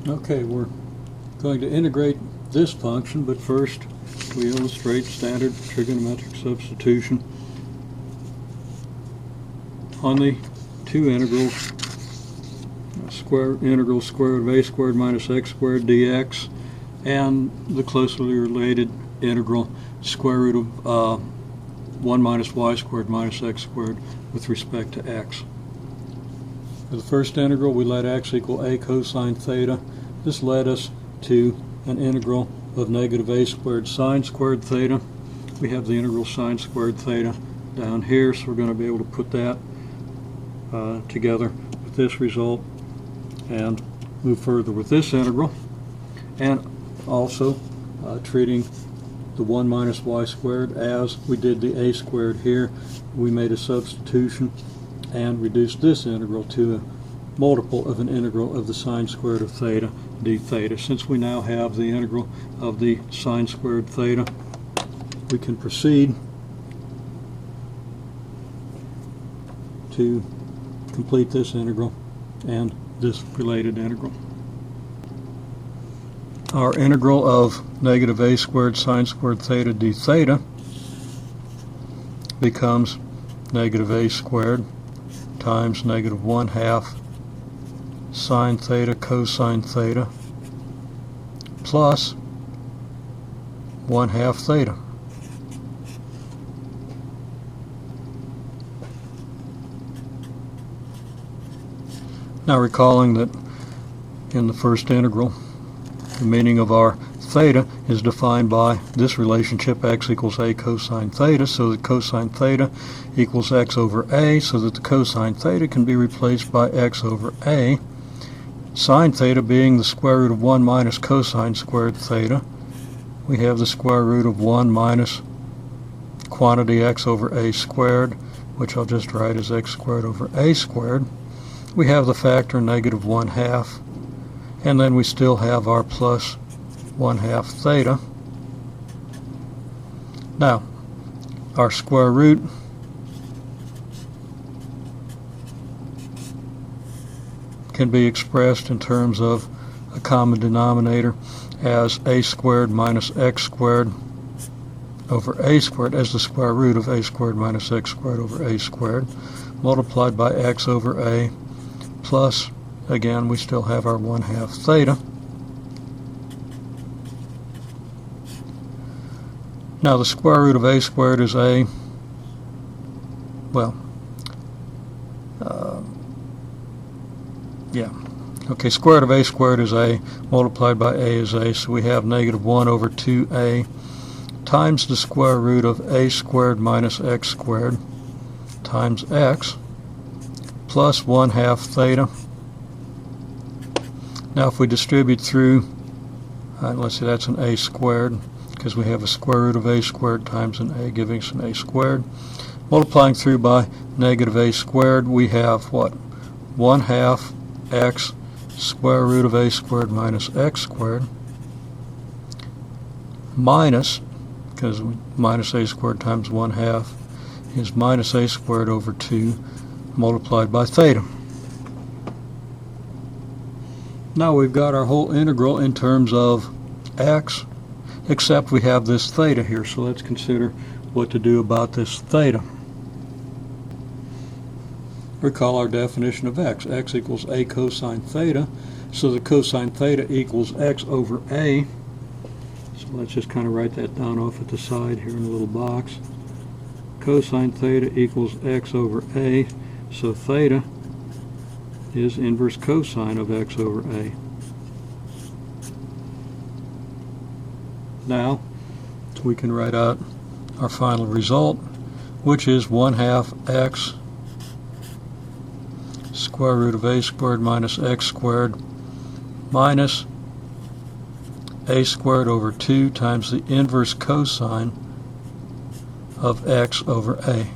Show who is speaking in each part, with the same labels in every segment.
Speaker 1: Okay, we're going to integrate this function, but first we illustrate standard trigonometric substitution on the two integrals, integral square root of a squared minus x squared dx, and the closely related integral square root of 1 minus y squared minus x squared with respect to x. For the first integral, we let x equal a cosine theta. This led us to an integral of negative a squared sine squared theta. We have the integral sine squared theta down here, so we're going to be able to put that together with this result and move further with this integral. And also treating the 1 minus y squared as we did the a squared here, we made a substitution and reduced this integral to a multiple of an integral of the sine squared of theta d theta. Since we now have the integral of the sine squared theta, we can proceed to complete this integral and this related integral. Our integral of negative a squared sine squared theta d theta becomes negative a squared times negative 1/2 sine theta cosine theta plus 1/2 theta. Now, recalling that in the first integral, the meaning of our theta is defined by this relationship, x equals a cosine theta, so that cosine theta equals x over a, so that the cosine theta can be replaced by x over a. Sine theta being the square root of 1 minus cosine squared theta, we have the square root of 1 minus quantity x over a squared, which I'll just write as x squared over a squared. We have the factor negative 1/2, and then we still have our plus 1/2 theta. Now, our square root can be expressed in terms of a common denominator as a squared minus x squared over a squared as the square root of a squared minus x squared over a squared multiplied by x over a plus, again, we still have our 1/2 theta. Now, the square root of a squared is a, well, square root of a squared is a, multiplied by a is a, so we have negative 1 over 2a times the square root of a squared minus x squared times x plus 1/2 theta. Now, if we distribute through, let's see, that's an a squared, because we have a square root of a squared times an a, giving us an a squared. Multiplying through by negative a squared, we have what? 1/2 x square root of a squared minus x squared minus, because minus a squared times 1/2 is minus a squared over 2 multiplied by theta. Now we've got our whole integral in terms of x, except we have this theta here, so let's consider what to do about this theta. Recall our definition of x. X equals a cosine theta, so the cosine theta equals x over a. So let's just kind of write that down off at the side here in a little box. Cosine theta equals x over a, so theta is inverse cosine of x over a. Now we can write out our final result, which is 1/2 x square root of a squared minus x squared minus a squared over 2 times the inverse cosine of x over a.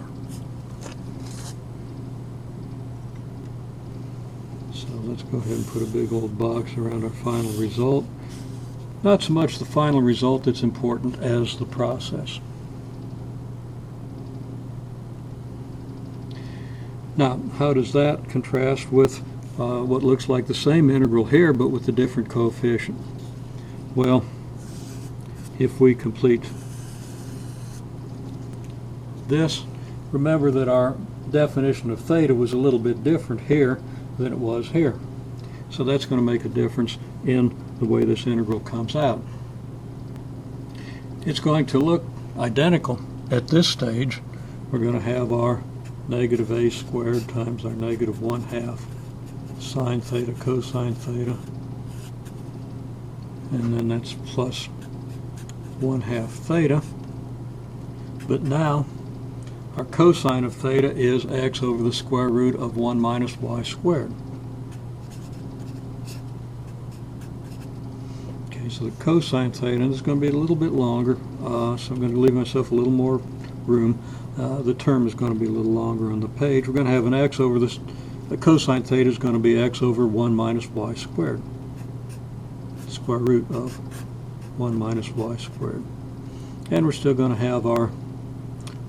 Speaker 1: So let's go ahead and put a big old box around our final result. Not so much the final result that's important as the process. Now, how does that contrast with what looks like the same integral here but with a different coefficient. Well, if we complete this, remember that our definition of theta was a little bit different here than it was here. So that's going to make a difference in the way this integral comes out. It's going to look identical at this stage. We're going to have our negative a squared times our negative 1/2 sine theta cosine theta, and then that's plus 1/2 theta. But now our cosine of theta is x over the square root of 1 minus y squared. Okay, so the cosine theta is going to be a little bit longer, so I'm going to leave myself a little more room. The term is going to be a little longer on the page. We're going to have an x over this. The cosine theta is going to be x over 1 minus y squared. Square root of 1 minus y squared. And we're still going to have our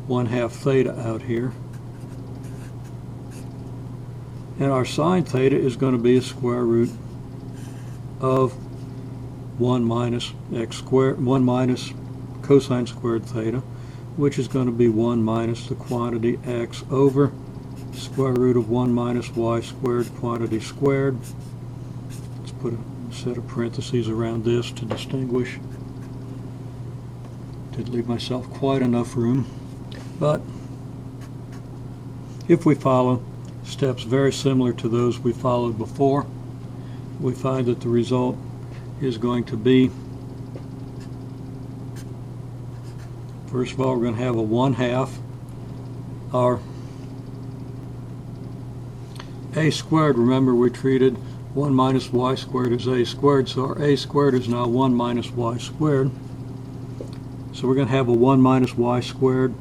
Speaker 1: 1/2 theta out here. And our sine theta is going to be a square root of 1 minus x squared, 1 minus cosine squared theta, which is going to be 1 minus the quantity x over square root of 1 minus y squared quantity squared. Let's put a set of parentheses around this to distinguish. Didn't leave myself quite enough room. But if we follow steps very similar to those we followed before, we find that the result is going to be, first of all, we're going to have a 1/2. Our a squared, remember we treated 1 minus y squared as a squared, so our a squared is now 1 minus y squared. So we're going to have a 1 minus y squared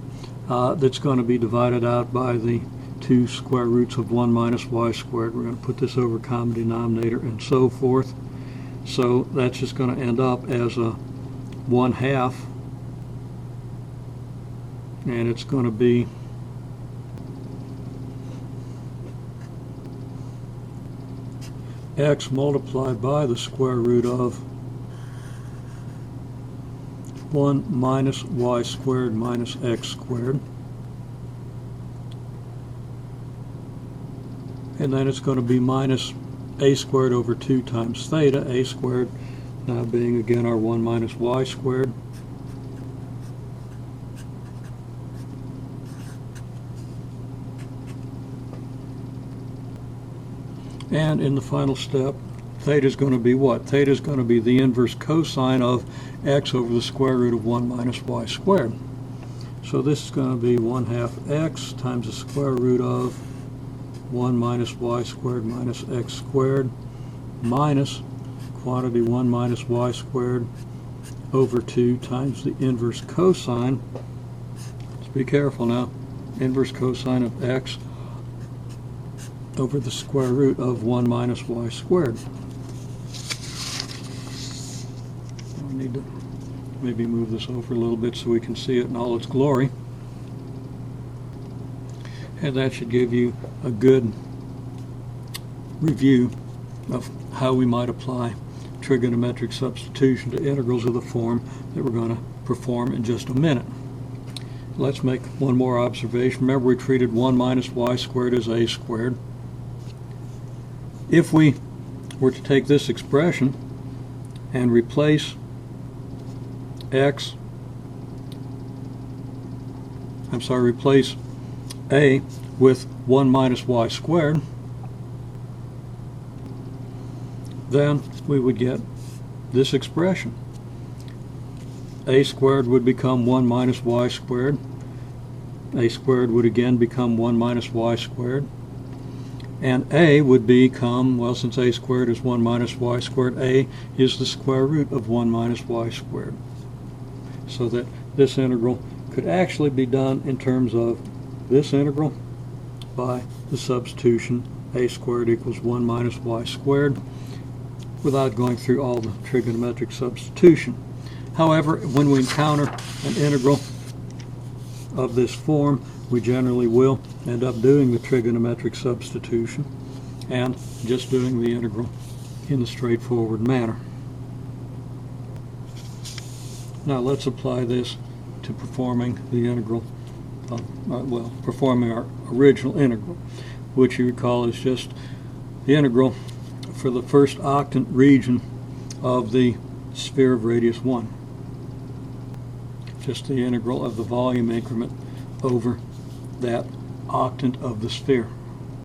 Speaker 1: that's going to be divided out by the 2 square roots of 1 minus y squared. We're going to put this over common denominator and so forth. So that's just going to end up as a 1/2, and it's going to be x multiplied by the square root of 1 minus y squared minus x squared. And then it's going to be minus a squared over 2 times theta, a squared now being again our 1 minus y squared. And in the final step, theta is going to be what? Theta is going to be the inverse cosine of x over the square root of 1 minus y squared. So this is going to be 1/2 x times the square root of 1 minus y squared minus x squared minus quantity 1 minus y squared over 2 times the inverse cosine. Let's be careful now. Inverse cosine of x over the square root of 1 minus y squared. I need to maybe move this over a little bit so we can see it in all its glory. And that should give you a good review of how we might apply trigonometric substitution to integrals of the form that we're going to perform in just a minute. Let's make one more observation. Remember, we treated 1 minus y squared as a squared. If we were to take this expression and replace replace a with 1 minus y squared, then we would get this expression. A squared would become 1 minus y squared. A squared would again become 1 minus y squared. And a would become, well, since a squared is 1 minus y squared, a is the square root of 1 minus y squared. So that this integral could actually be done in terms of this integral by the substitution a squared equals 1 minus y squared without going through all the trigonometric substitution. However, when we encounter an integral of this form, we generally will end up doing the trigonometric substitution. and just doing the integral in a straightforward manner. Now let's apply this to performing the integral, performing our original integral, which you recall is just the integral for the first octant region of the sphere of radius 1. Just the integral of the volume increment over that octant of the sphere.